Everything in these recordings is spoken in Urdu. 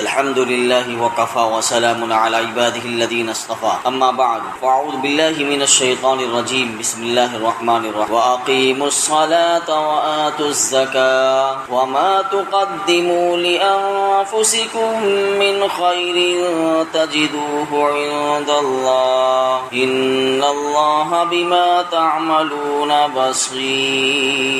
الحمد لله وكفى وسلام على عباده الذين اصطفى اما بعد فاعوذ بالله من الشيطان الرجيم بسم الله الرحمن الرحيم واقيموا الصلاة وآتوا الزكاة وما تقدموا لأنفسكم من خير تجدوه عند الله ان الله بما تعملون بصير۔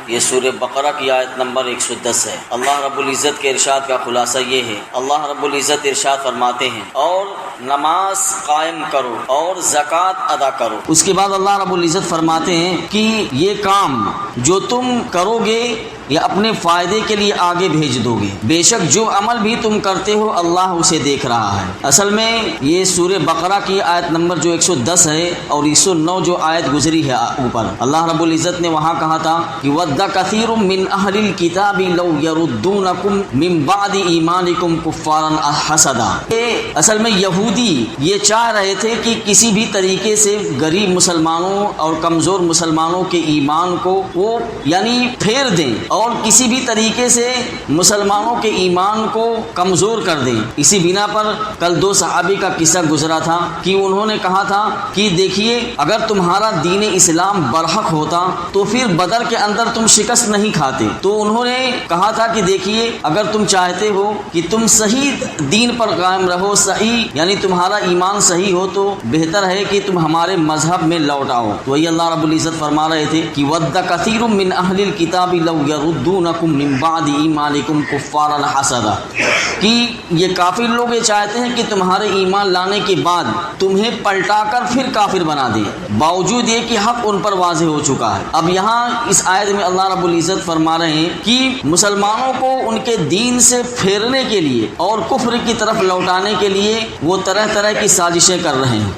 یہ سورہ بقرہ کی آیت نمبر 110 ہے۔ اللہ رب العزت کے ارشاد کا خلاصہ یہ ہے، اللہ رب العزت ارشاد فرماتے ہیں اور نماز قائم کرو اور زکوٰۃ ادا کرو۔ اس کے بعد اللہ رب العزت فرماتے ہیں کہ یہ کام جو تم کرو گے یا اپنے فائدے کے لیے آگے بھیج دو گے، بے شک جو عمل بھی تم کرتے ہو اللہ اسے دیکھ رہا ہے۔ اصل میں یہ سورہ بقرہ کی آیت نمبر جو 110 ہے اور 109 جو آیت گزری ہے اوپر، اللہ رب العزت نے وہاں کہا تھا کہ وَدَّ كَثِيرٌ مِّنْ أَهْلِ الْكِتَابِ لَوْ يَرُدُّونَكُمْ مِّن بَعْدِ إِيمَانِكُمْ كُفَّارًا حَسَدًا۔ اصل میں یہودی یہ چاہ رہے تھے کہ کسی بھی طریقے سے غریب مسلمانوں اور کمزور مسلمانوں کے ایمان کو وہ یعنی پھیر دیں اور کسی بھی طریقے سے مسلمانوں کے ایمان کو کمزور کر دیں۔ اسی بنا پر کل 2 صحابی کا قصہ گزرا تھا کہ انہوں نے کہا تھا کہ دیکھیے اگر تمہارا دین اسلام برحق ہوتا تو پھر بدر کے اندر تم شکست نہیں کھاتے۔ تو انہوں نے کہا تھا کہ دیکھیے اگر تم چاہتے ہو کہ تم صحیح دین پر قائم رہو، صحیح یعنی تمہارا ایمان صحیح ہو، تو بہتر ہے کہ تم ہمارے مذہب میں لوٹ آؤ۔ تو وہی اللہ رب العزت فرما رہے تھے کہ وَدَّ كَثِيرٌ مِّنْ أَهْلِ الْكِتَابِ لَوْ يَرُدُّونَكُمْ مِّن بَعْدِ إِيمَانِكُمْ كُفَّارًا حَسَدًا، کہ یہ کافر لوگ یہ چاہتے ہیں کہ تمہارے ایمان لانے کے بعد تمہیں پلٹا کر پھر کافر بنا دے، باوجود یہ کہ حق ان پر واضح ہو چکا ہے۔ اب یہاں اس آیت میں اللہ رب العزت فرما رہے ہیں کہ مسلمانوں کو ان کے دین سے پھیرنے کے لیے اور کفر کی طرف لوٹانے کے لیے وہ طرح طرح کی سازشیں کر رہے ہیں،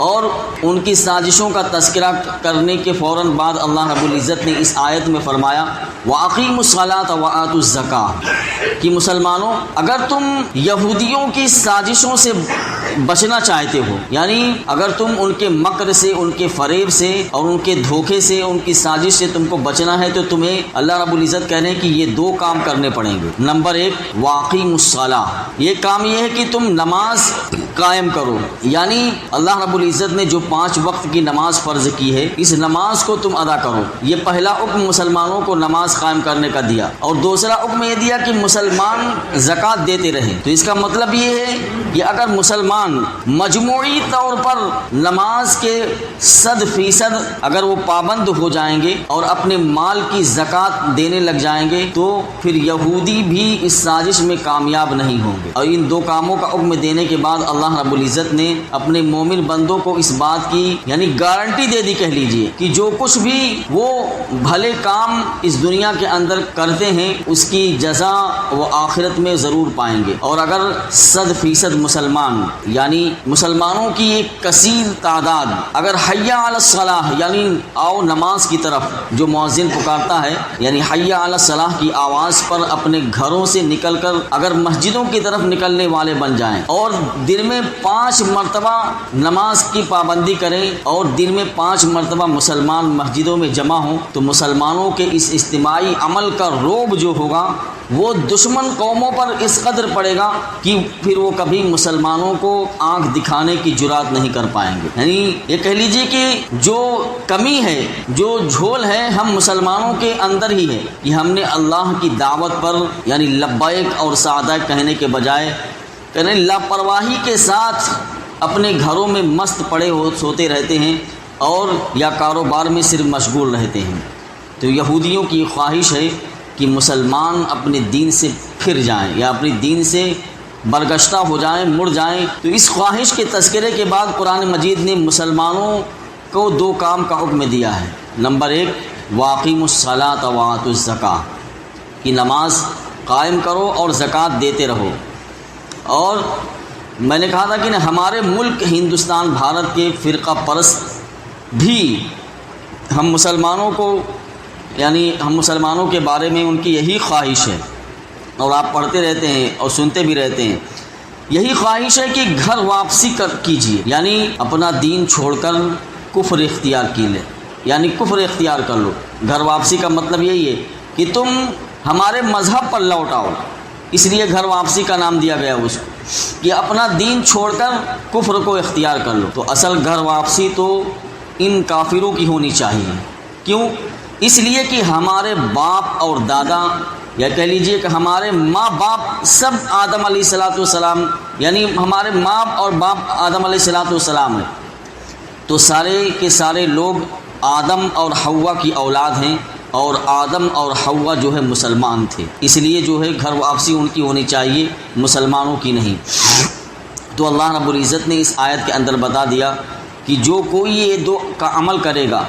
اور ان کی سازشوں کا تذکرہ کرنے کے فوراً بعد اللہ رب العزت نے اس آیت میں فرمایا وَأَقِيمُوا الصَّلَاةَ وَآتُوا الزَّكَاةَ، کہ مسلمانوں اگر تم یہودیوں کی سازشوں سے بچنا چاہتے ہو، یعنی اگر تم ان کے مکر سے، ان کے فریب سے اور ان کے دھوکے سے، ان کی سازش سے تم کو بچنا ہے، تو تمہیں اللہ رب العزت کہہ رہے ہیں کہ یہ 2 کام کرنے پڑیں گے۔ نمبر 1 وَأَقِيمُوا الصَّلَاةَ، یہ کام یہ ہے کہ تم نماز قائم کرو، یعنی اللہ رب العزت نے جو 5 وقت کی نماز فرض کی ہے اس نماز کو تم ادا کرو۔ یہ پہلا حکم مسلمانوں کو نماز قائم کرنے کا دیا، اور دوسرا حکم یہ دیا کہ مسلمان زکوٰۃ دیتے رہیں۔ تو اس کا مطلب یہ ہے کہ اگر مسلمان مجموعی طور پر نماز کے 100% اگر وہ پابند ہو جائیں گے اور اپنے مال کی زکوٰۃ دینے لگ جائیں گے تو پھر یہودی بھی اس سازش میں کامیاب نہیں ہوں گے۔ اور ان 2 کاموں کا حکم دینے کے بعد اللہ رب العزت نے اپنے مومن بندوں کو اس بات کی یعنی گارنٹی دے دی، کہہ لیجئے، کہ جو کچھ بھی وہ بھلے کام اس دنیا کے اندر کرتے ہیں اس کی جزا وہ آخرت میں ضرور پائیں گے۔ اور اگر 100% مسلمان یعنی مسلمانوں کی ایک کثیر تعداد اگر حی علی الصلاح یعنی آؤ نماز کی طرف جو مؤذن پکارتا ہے، یعنی حی علی الصلاح کی آواز پر اپنے گھروں سے نکل کر اگر مسجدوں کی طرف نکلنے والے بن جائیں اور دن میں 5 مرتبہ نماز کی پابندی کریں اور دن میں 5 مرتبہ مسلمان مسجدوں میں جمع ہوں، تو مسلمانوں کے اس اجتماعی عمل کا روب جو ہوگا وہ دشمن قوموں پر اس قدر پڑے گا کہ پھر وہ کبھی مسلمانوں کو آنکھ دکھانے کی جرات نہیں کر پائیں گے۔ یعنی یہ کہہ لیجئے کہ جو کمی ہے، جو جھول ہے، ہم مسلمانوں کے اندر ہی ہے کہ ہم نے اللہ کی دعوت پر یعنی لبیک اور سعدیک کہنے کے بجائے یعنی لاپرواہی کے ساتھ اپنے گھروں میں مست پڑے سوتے رہتے ہیں اور یا کاروبار میں صرف مشغول رہتے ہیں۔ تو یہودیوں کی خواہش ہے کہ مسلمان اپنے دین سے پھر جائیں یا اپنے دین سے برگشتہ ہو جائیں، مڑ جائیں۔ تو اس خواہش کے تذکرے کے بعد قرآن مجید نے مسلمانوں کو 2 کام کا حکم دیا ہے۔ نمبر 1 وَأَقِيمُوا الصَّلَاةَ وَآتُوا الزَّكَاةَ، کہ نماز قائم کرو اور زکوٰۃ دیتے رہو۔ اور میں نے کہا تھا کہ ہمارے ملک ہندوستان بھارت کے فرقہ پرست بھی ہم مسلمانوں کو یعنی ہم مسلمانوں کے بارے میں ان کی یہی خواہش ہے، اور آپ پڑھتے رہتے ہیں اور سنتے بھی رہتے ہیں، یہی خواہش ہے کہ گھر واپسی کیجیے، یعنی اپنا دین چھوڑ کر کفر اختیار کی لے، یعنی کفر اختیار کر لو۔ گھر واپسی کا مطلب یہی ہے کہ تم ہمارے مذہب پر لوٹ آؤ، اس لیے گھر واپسی کا نام دیا گیا اس کو کہ اپنا دین چھوڑ کر کفر کو اختیار کر لو۔ تو اصل گھر واپسی تو ان کافروں کی ہونی چاہیے۔ کیوں؟ اس لیے کہ ہمارے باپ اور دادا، یا کہہ لیجئے کہ ہمارے ماں باپ سب آدم علیہ الصلوۃ والسلام، یعنی ہمارے ماں اور باپ آدم علیہ الصلوۃ والسلام ہیں، تو سارے کے سارے لوگ آدم اور حوا کی اولاد ہیں، اور آدم اور حوا جو ہے مسلمان تھے، اس لیے جو ہے گھر واپسی ان کی ہونی چاہیے، مسلمانوں کی نہیں۔ تو اللہ رب العزت نے اس آیت کے اندر بتا دیا کہ جو کوئی یہ دو کا عمل کرے گا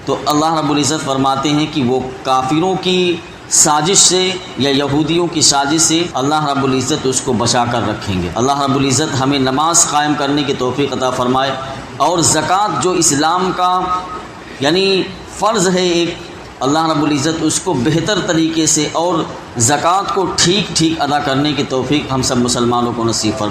تو اللہ رب العزت فرماتے ہیں کہ وہ کافروں کی سازش سے یا یہودیوں کی سازش سے اللہ رب العزت اس کو بچا کر رکھیں گے۔ اللہ رب العزت ہمیں نماز قائم کرنے کی توفیق عطا فرمائے، اور زکوٰۃ جو اسلام کا یعنی فرض ہے ایک، اللہ رب العزت اس کو بہتر طریقے سے اور زکوٰۃ کو ٹھیک ادا کرنے کی توفیق ہم سب مسلمانوں کو نصیب فرمائے۔